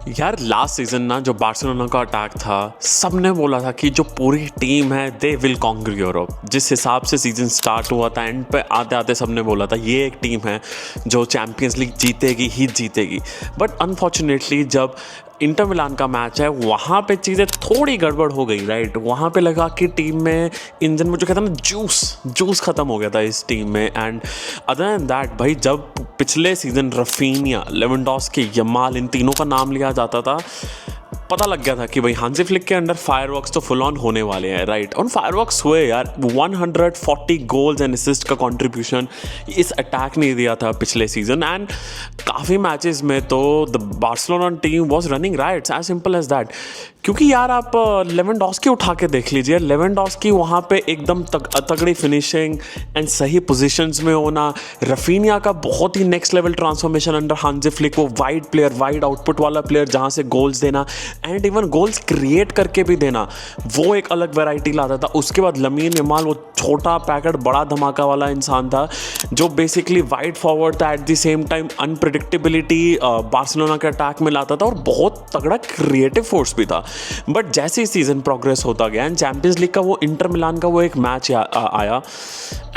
यार last season ना जो बार्सिलोना का अटैक था, सबने बोला था कि जो पूरी टीम है दे विल कॉन्कर यूरोप। जिस हिसाब से सीजन स्टार्ट हुआ था, एंड पे आते आते सबने बोला था ये एक टीम है जो चैम्पियंस लीग जीतेगी ही जीतेगी। बट अनफॉर्चुनेटली जब इंटर मिलान का मैच है, वहाँ पे चीज़ें थोड़ी गड़बड़ हो गई, राइट। वहाँ पे लगा कि टीम में इंजन में जो कहता है ना जूस ख़त्म हो गया था इस टीम में। एंड अदर देन दैट भाई, जब पिछले सीज़न रफीनिया, लेवेंडोस्की, यमाल, इन तीनों का नाम लिया जाता था, पता लग गया था कि भाई हांसी फ्लिक के अंडर फायरवर्क्स तो फुल ऑन होने वाले हैं, राइट। और फायरवर्क्स हुए यार। 140 गोल्स एंड असिस्ट का कंट्रीब्यूशन इस अटैक ने दिया था पिछले सीजन। एंड काफ़ी मैचेस में तो the Barcelona team was running riots, as simple as that. क्योंकि यार आप लेवेंडोस्की उठा के देख लीजिए, लेवेंडोस्की वहाँ पे एकदम तगड़ी फिनिशिंग एंड सही पोजीशंस में होना। रफीनिया का बहुत ही next level transformation under Hansi Flick, वो वाइड प्लेयर, वाइड आउटपुट वाला प्लेयर जहाँ से गोल्स देना एंड इवन गोल्स क्रिएट करके भी देना, वो एक अलग वैरायटी लाता था। उसके बाद लमीन यमाल, वो छोटा पैकेट बड़ा धमाका वाला इंसान था जो बेसिकली वाइड फॉरवर्ड था, eight the same time unpredictability Barcelona के अटैक में लाता था और बहुत तगड़ा क्रिएटिव फोर्स भी था। बट जैसे ही सीजन प्रोग्रेस होता गया एंड चैंपियंस लीग का वो इंटर मिलान का वो एक मैच आया,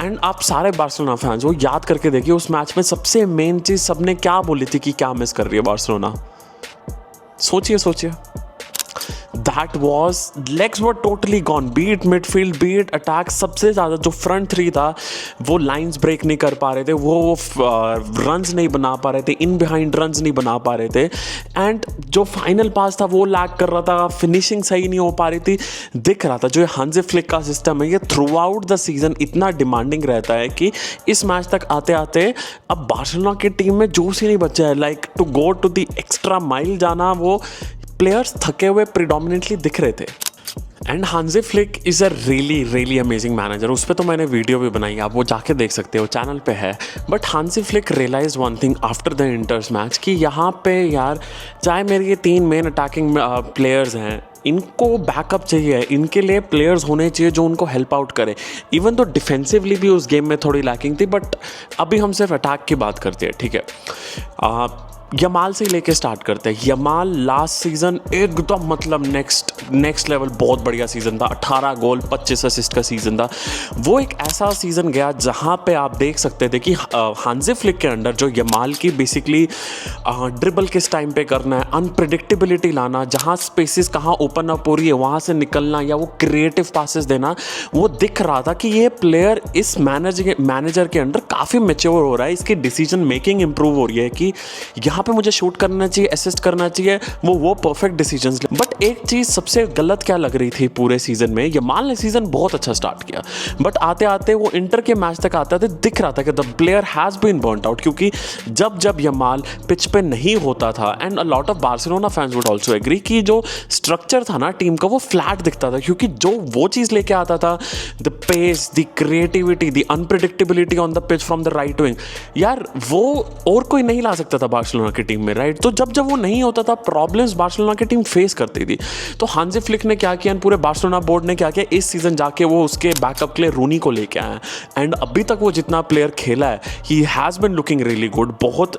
एंड आप सारे बार्सिलोना फैंस वो याद करके देखिए, उस मैच में सबसे मेन चीज़ सबने क्या बोली थी कि क्या मिस कर रही है बार्सिलोना। सोचिए that was legs were totally gone, beat midfield, beat attack. सबसे ज़्यादा जो फ्रंट थ्री था वो लाइंस ब्रेक नहीं कर पा रहे थे, वो रन्स नहीं बना पा रहे थे, इन बिहाइंड रन्स नहीं बना पा रहे थे। एंड जो फाइनल पास था वो लैग कर रहा था, फिनिशिंग सही नहीं हो पा रही थी। दिख रहा था जो हांसी फ्लिक का सिस्टम है ये थ्रू आउट द सीजन इतना डिमांडिंग रहता है कि इस मैच तक आते आते अब बार्सिलोना की टीम में जोश ही नहीं बचा है। Like to go to the extra mile जाना, वो प्लेयर्स थके हुए प्रिडोमिनेटली दिख रहे थे। And Hansi Flick is a really amazing manager. उस पर तो मैंने वीडियो भी बनाई, आप वो जाके देख सकते हो, चैनल पे है। But Hansi Flick realize one thing after the Inter's match कि यहाँ पे यार, चाहे मेरे ये 3 मेन अटैकिंग प्लेयर्स हैं, इनको बैकअप चाहिए, इनके लिए प्लेयर्स होने चाहिए जो उनको हेल्प आउट करे। इवन तो डिफेंसिवली भी उस गेम में थोड़ी लैकिंग थी, बट अभी हम सिर्फ अटैक की बात करते हैं, ठीक है। यमाल से लेके स्टार्ट करते हैं। यमाल लास्ट सीज़न एकदम मतलब नेक्स्ट लेवल बहुत बढ़िया सीज़न था। 18 गोल 25 असिस्ट का सीज़न था। वो एक ऐसा सीज़न गया जहाँ पे आप देख सकते थे कि हांसी फ्लिक के अंडर जो यमाल की बेसिकली ड्रिबल किस टाइम पे करना है, अनप्रिडिक्टेबिलिटी लाना, जहाँ स्पेसिस कहाँ ओपन अप हो रही है वहाँ से निकलना, या वो क्रिएटिव पासेस देना, वो दिख रहा था कि ये प्लेयर इस मैनेजर के अंडर काफ़ी मैच्योर हो रहा है। इसकी डिसीजन मेकिंग इंप्रूव हो रही है कि यहाँ पे मुझे शूट करना चाहिए, असिस्ट करना चाहिए, वो परफेक्ट डिसीजंस ले। बट एक चीज़ सबसे गलत क्या लग रही थी पूरे सीजन में, यमाल ने सीजन बहुत अच्छा स्टार्ट किया, बट आते आते वो इंटर के मैच तक आते थे दिख रहा था कि the player has been burned out. क्योंकि जब यमाल पिच पे नहीं होता था, and a lot of Barcelona fans would also agree कि जो स्ट्रक्चर था ना टीम का वो फ्लैट दिखता था। क्योंकि जो वो चीज़ लेके आता था, the pace, the creativity, the unpredictability on the pitch from the right wing, यार वो और कोई नहीं ला सकता था बार्सिलोना की टीम में, राइट। तो जब वो नहीं होता था, प्रॉब्लम्स बार्सिलोना की टीम फेस करती थी। तो हांसी फ्लिक ने क्या किया, पूरे बार्सिलोना बोर्ड ने क्या किया, इस सीजन जाके वो उसके बैकअप के लिए रूनी को लेके आया। एंड अभी तक वो जितना प्लेयर खेला है, he has been looking really good. बहुत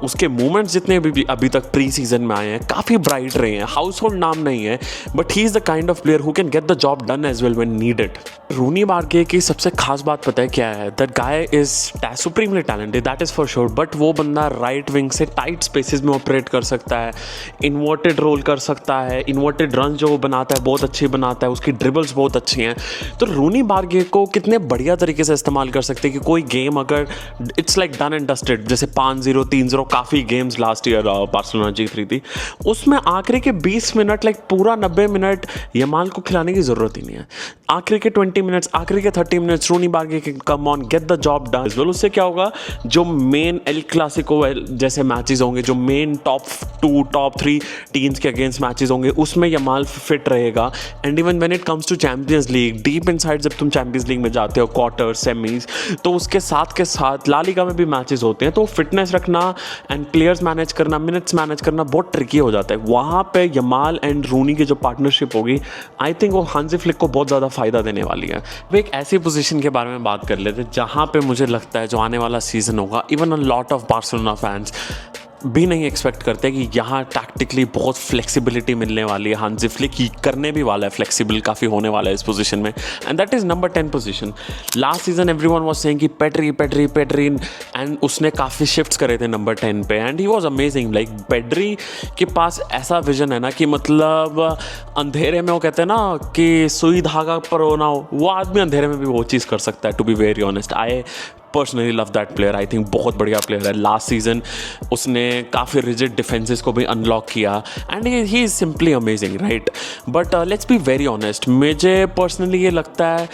उसके मूवमेंट्स जितने भी अभी तक प्री सीजन में आए हैं काफ़ी ब्राइट रहे हैं। हाउस होल्ड नाम नहीं है, but he is the kind of player who can get the job done as well when needed. Roony Bardghji की सबसे खास बात पता है क्या है, that guy is supremely talented, that is for sure. But वो बंदा राइट विंग से टाइट स्पेसिस में ऑपरेट कर सकता है, इन्वर्टेड रोल कर सकता है, इन्वर्टेड रन जो वो बनाता है बहुत अच्छी बनाता है, उसकी ड्रिबल्स बहुत अच्छी हैं। तो रूनी बार्गे को कितने बढ़िया तरीके से इस्तेमाल कर सकते हैं कि कोई गेम अगर it's like done and dusted, जैसे 5-0 3-0 काफ़ी गेम्स लास्ट ईयर बार्सिलोना जीत रही थी, उसमें आखिरी के 20 मिनट लाइक पूरा 90 मिनट यमाल को खिलाने की ज़रूरत ही नहीं है। आखिरी के 20 मिनट्स, आखिरी के 30 मिनट्स रूनी बार्गे के come on get the job done. Well उससे क्या होगा, जो मेन एल क्लासिको जैसे मैचेस होंगे, जो मेन टॉप 2 टॉप 3 टीम्स के अगेंस्ट मैचेस होंगे, उसमें यमाल फिट रहेगा। And even when it comes to Champions League, deep inside जब तुम चैंपियंस लीग में जाते हो, क्वार्टर, सेमीज, तो उसके साथ के साथ ला लीगा में भी मैचेस होते हैं, तो फिटनेस रखना एंड प्लेयर्स मैनेज करना, मिनट्स मैनेज करना बहुत ट्रिकी हो जाता है। वहाँ पे यमाल एंड रूनी की जो पार्टनरशिप होगी, आई थिंक वो हांसी फ्लिक को बहुत ज़्यादा फ़ायदा देने वाली है। वो एक ऐसी पोजीशन के बारे में बात कर लेते जहाँ पे मुझे लगता है जो आने वाला सीज़न होगा, even a lot of Barcelona fans भी नहीं एक्सपेक्ट करते कि यहाँ टैक्टिकली बहुत फ्लेक्सिबिलिटी मिलने वाली है। हांजी फ्लिक करने भी वाला है, फ्लेक्सिबल काफ़ी होने वाला है इस पोजीशन में, and that is number 10 position. Last season everyone was saying कि पेड्री एंड उसने काफ़ी शिफ्ट्स करे थे नंबर 10 पे, and he was amazing. Like Pedri के पास ऐसा विजन है ना कि मतलब अंधेरे में वो कहते हैं ना कि सुई धागा पर होना हो, वो आदमी अंधेरे में भी वो चीज़ कर सकता है। To be very honest, I personally love that player. I think बहुत बढ़िया प्लेयर है। लास्ट सीजन उसने काफ़ी रिजिड डिफेंसेस को भी अनलॉक किया, and he is simply amazing, right. But let's be very honest, मुझे पर्सनली ये लगता है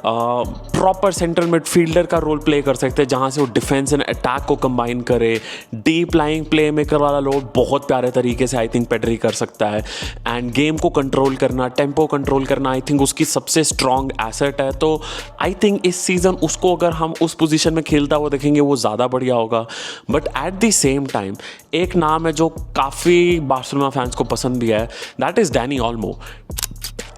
प्रॉपर सेंट्रल मिडफील्डर का रोल प्ले कर सकते हैं, जहाँ से वो डिफेंस एंड अटैक को कंबाइन करे। डीप लाइंग प्ले मेकर वाला लोड बहुत प्यारे तरीके से आई थिंक पेड्री कर सकता है, एंड गेम को कंट्रोल करना, टेम्पो कंट्रोल करना आई थिंक उसकी सबसे स्ट्रॉन्ग एसेट है। तो आई थिंक इस सीज़न उसको अगर हम उस पोजीशन में खेलता हुआ देखेंगे वो ज़्यादा बढ़िया होगा। But at the same time एक नाम है जो काफ़ी बार्सिलोना फैंस को पसंद भी है, that is Danny Olmo.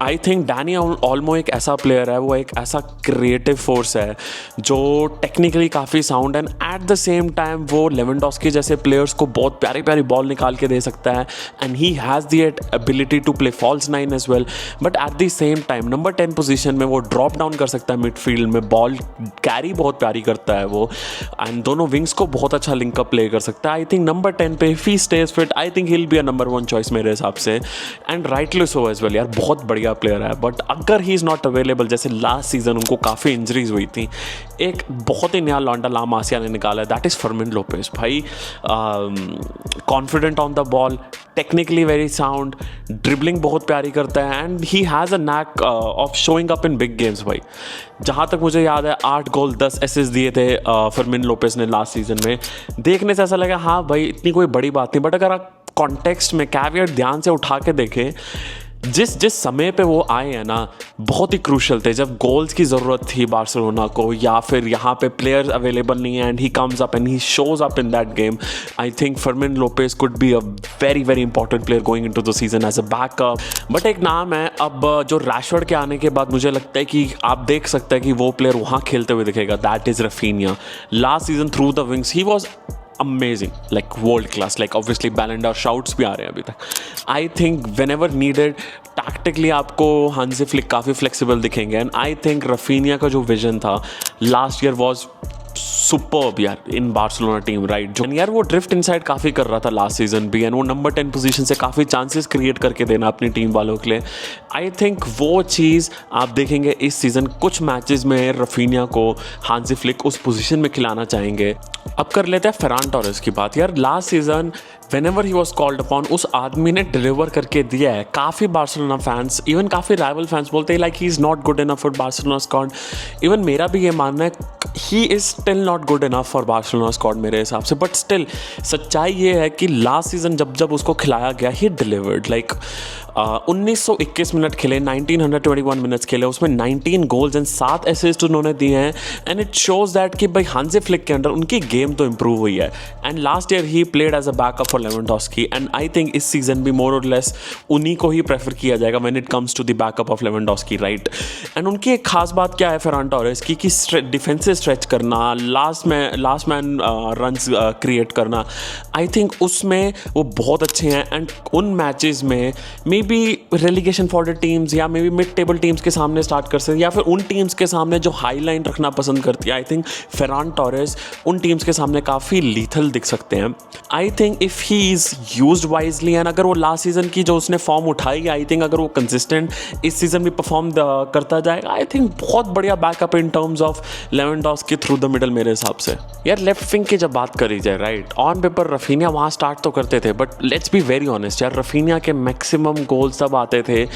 I think Danny Olmo एक ऐसा प्लेयर है, वो एक ऐसा क्रिएटिव फोर्स है जो टेक्निकली काफ़ी sound and at the same time वो लेवेंडोस्की जैसे प्लेयर्स को बहुत प्यारी प्यारी बॉल निकाल के दे सकता है, and he has the ability to play false 9 as well. But at the same time number 10 position में वो ड्रॉप डाउन कर सकता है मिडफील्ड में, बॉल कैरी बहुत प्यारी करता है वो, एंड दोनों विंग्स को बहुत अच्छा लिंकअप प्ले कर सकता है। आई थिंक नंबर 10 पे if he stays fit, I think he will be a number 1 choice मेरे हिसाब से, and rightly so as well. यार बहुत बढ़िया प्लेयर है, बट अगर ही इज़ नॉट अवेलेबल, जैसे लास्ट सीजन उनको काफ़ी इंजरीज हुई थी, एक बहुत ही नया लौंडा ला मासिया ने निकाला है, दैट इज़ फर्मिन लोपेज। भाई confident on the ball, technically very sound, dribbling बहुत प्यारी करता है, and he has a knack of showing up in big games. भाई जहाँ तक मुझे याद है 8 गोल 10 असिस्ट दिए थे फर्मिन लोपेज ने लास्ट सीजन में। देखने से ऐसा लगा हाँ भाई इतनी कोई बड़ी बात नहीं, बट अगर आप कॉन्टेक्स्ट में कैवियट ध्यान से उठा के देखें, जिस समय पे वो आए हैं ना बहुत ही क्रूशल थे, जब गोल्स की ज़रूरत थी बार्सिलोना को, या फिर यहाँ पे प्लेयर्स अवेलेबल नहीं है, and he comes up and he shows up in that game. I think Fermin Lopez could be a very very important player going into the season as a backup. But एक नाम है अब जो Rashford के आने के बाद मुझे लगता है कि आप देख सकते हैं कि वो प्लेयर वहाँ खेलते हुए दिखेगा, that is Raphinha. Last season through the wings he was amazing, like world class, like obviously बैलन डॉर शाउट्स भी आ रहे हैं अभी तक। I think when ever needed tactically आपको हांजी फ्लिक काफ़ी फ्लेक्सिबल दिखेंगे, एंड आई थिंक रफीनिया का जो विजन था लास्ट ईयर वॉज सुपर्ब यार इन बार्सिलोना टीम, राइट। जो यार वो ड्रिफ्ट इनसाइड काफ़ी कर रहा था लास्ट सीजन भी, एंड वो नंबर 10 पोजीशन से काफ़ी चांसेस क्रिएट करके देना अपनी टीम वालों के लिए। आई थिंक वो चीज़ आप देखेंगे इस सीज़न कुछ मैचेस में रफीनिया को हांजी फ्लिक उस पोजीशन में खिलाना चाहेंगे। अब कर लेते हैं फेरान टोरेस की बात। यार last season whenever he was called upon उस आदमी ने डिलीवर करके दिया है। काफ़ी बार्सिलोना फैंस, इवन काफ़ी राइवल फैंस बोलते हैं like he is not good enough for Barcelona squad. Even मेरा भी ये मानना है he is still not good enough for Barcelona squad मेरे हिसाब से, बट स्टिल सच्चाई ये है कि लास्ट सीजन जब उसको खिलाया गया ही डिलीवर्ड। लाइक 1921 मिनट खेले, 1921 मिनट्स खेले, उसमें 19 गोल्स एंड 7 असिस्ट उन्होंने दिए हैं, एंड इट शोज दैट कि भाई हांजी फ्लिक के अंडर उनकी गेम तो इंप्रूव हुई है। And last year he played as a backup for Lewandowski, and I think इस सीजन भी मोर और लेस उन्हीं को ही प्रेफर किया जाएगा when it comes to the backup of Lewandowski, right. And उनकी एक खास बात क्या है फेरान टोरेस की कि डिफेंसिव स्ट्रेच करना, लास्ट मैन रन्स क्रिएट करना, आई थिंक उसमें वो बहुत अच्छे हैं। एंड उन मैचेस में मे बी रेलीगेशन फॉर्डेड टीम्स या may be mid table teams के सामने स्टार्ट कर सकते हैं, या फिर उन टीम्स के सामने जो हाई लाइन रखना पसंद करती है, आई थिंक फेरान टोरेस उन टीम्स के सामने काफ़ी लीथल दिख सकते हैं। I think if he is used wisely, and अगर वो लास्ट सीजन की जो उसने फॉर्म उठाई, आई थिंक अगर वो कंसिस्टेंट इस सीजन भी परफॉर्म करता जाएगा, आई थिंक बहुत बढ़िया backup in terms of Lewandowski through the middle मेरे हिसाब से। यार लेफ्ट विंग की जब बात करी जाए, राइट, ऑन पेपर रफीनिया वहाँ स्टार्ट तो करते थे, but let's be very honest यार, रफीनिया के मैक्सिमम गोल्स तब आते थे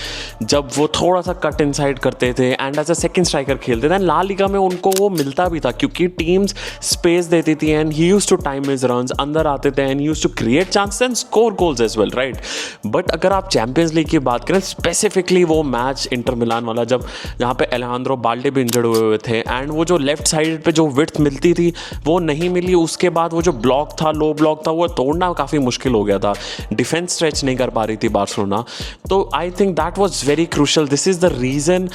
जब वो थोड़ा सा कट इनसाइड करते थे and as a second striker खेलते थे। ला लीगा में उनको वो मिलता भी था क्योंकि टीम्स स्पेस देती थी, and he used to time his runs, अंदर आते थे and used to create chances and score goals as well, right. But अगर आप चैंपियंस लीग की बात करें, स्पेसिफिकली वो मैच इंटर मिलान वाला जहाँ पे एलेजांद्रो बाल्डे भी इंजर्ड हुए थे, एंड वो जो लेफ्ट साइड पे जो विड्थ मिलती थी वो नहीं मिली, उसके बाद वो जो ब्लॉक था, लो ब्लॉक था, वो तोड़ना काफ़ी मुश्किल हो गया था, डिफेंस स्ट्रेच नहीं कर पा रही थी बार्सिलोना। तो I think that was very crucial. This is the reason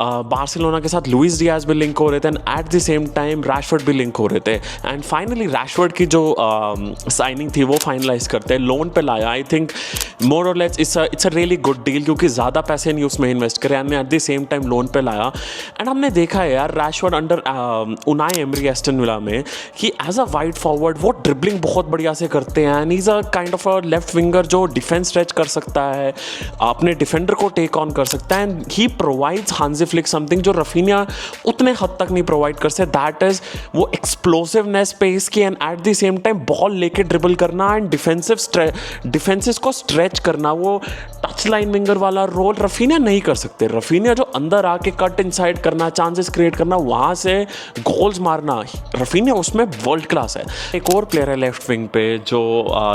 Barcelona के साथ लुइस डियाज भी लिंक हो रहे थे and at the same time Rashford भी लिंक हो रहे थे. एंड फाइनली रैशफोर्ड की जो साइनिंग थी वो फाइनलाइज करते हैं, लोन पे लाया. आई थिंक मोर और less it's a really good deal, क्योंकि ज़्यादा पैसे नहीं उसमें इन्वेस्ट करे and at the same time loan पे लाया. एंड हमने देखा है यार Rashford under Unai emery Aston villa में कि एज अ वाइड फॉरवर्ड वो ड्रिबलिंग बहुत बढ़िया से करते हैं and is a kind of a left winger जो डिफेंस स्ट्रेच कर सकता है, अपने डिफेंडर को टेक ऑन कर सकता है. एंड ही प्रोवाइड्स हांजी फ्लिक समथिंग जो रफीनिया उतने हद तक नहीं प्रोवाइड कर सकते. दैट इज वो एक्सप्लोसिवनेस पेस की and at the same time ball लेके ड्रिबल करना एंड डिफेंसेस को स्ट्रेच करना. वो टच लाइन विंगर वाला रोल रफीनिया नहीं कर सकते. रफीनिया जो अंदर आके कट इनसाइड करना, चांसेस क्रिएट करना, वहाँ से गोल्स मारना, रफीनिया उसमें वर्ल्ड क्लास है. एक और प्लेयर है लेफ्ट विंग पे जो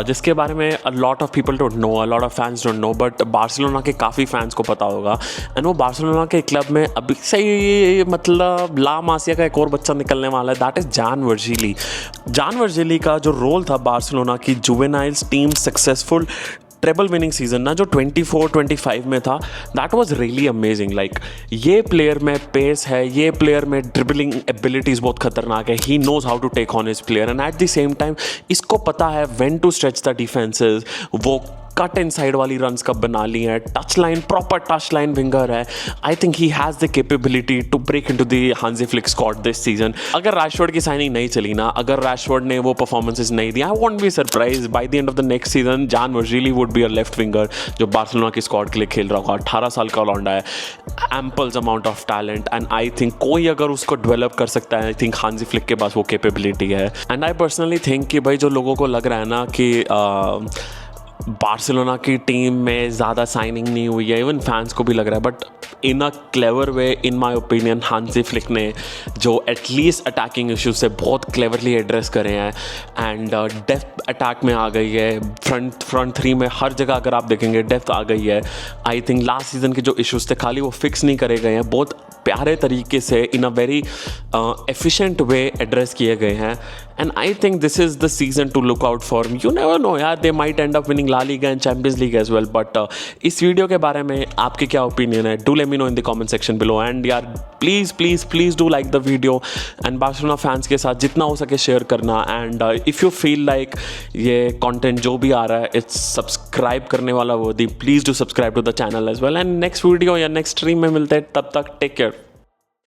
जिसके बारे में अ lot of people don't know, a lot of fans don't know, but Barcelona के काफ़ी फैंस को पता होगा. एंड वो बार्सिलोना के क्लब में अभी से ही मतलब ला मासिया का एक और बच्चा निकलने वाला है. दैट इज़ जान वर्जिली. जान वर्जिली का जो रोल था बार्सिलोना की juveniles team successful treble winning season ना जो 24-25 में था, that was really amazing. Like ये प्लेयर में पेस है, ये प्लेयर में ड्रिबलिंग एबिलिटीज़ बहुत खतरनाक है. He knows how to take on his player and at the same time इसको पता है when to stretch the defences. वो कट इन साइड वाली रन्स कब बना ली है, touch line proper touch line winger है. I think he has the capability to break into the Hansi Flick squad this season. अगर रैशफोर्ड की signing नहीं चली ना, अगर रैशफोर्ड ने वो परफॉर्मेंसेस नहीं दिया, I won't be surprise by the end of the next season Jan Virgili would be a left winger जो बार्सिलोना की स्क्वाड के लिए खेल रहा होगा. 18 साल का लौंडा है, एम्पल्स amount of talent and I think कोई अगर उसको डेवलप कर सकता है, आई थिंक हांजी फ्लिक के पास वो कैपेबिलिटी है. एंड आई पर्सनली थिंक कि भाई जो लोगों को लग रहा है ना कि बार्सिलोना की टीम में ज़्यादा साइनिंग नहीं हुई है, इवन फैंस को भी लग रहा है, but in a clever way in my opinion हांजी फ्लिक ने जो एटलीस्ट अटैकिंग इश्यूज से बहुत क्लेवरली एड्रेस करे हैं एंड डेप्थ अटैक में आ गई है. फ्रंट थ्री में हर जगह अगर आप देखेंगे डेप्थ आ गई है. आई थिंक लास्ट सीजन के जो इश्यूज थे खाली वो फिक्स नहीं करे गए हैं, बहुत प्यारे तरीके से in a very efficient way address किए गए हैं. And I think this is the season to look out for. You never know यार, they might end up winning La Liga and Champions League as well. But इस video के बारे में आपके क्या ओपिनियन है, do let me know in the comment section below. And यार please do like the video and Barcelona fans के साथ जितना हो सके शेयर करना. And if you feel like ये कंटेंट जो भी आ रहा है इट्स सब्सक्राइब करने वाला वो दी, please do subscribe to the channel as well. And next video या नेक्स्ट स्ट्रीम में मिलते हैं, तब तक टेक केयर.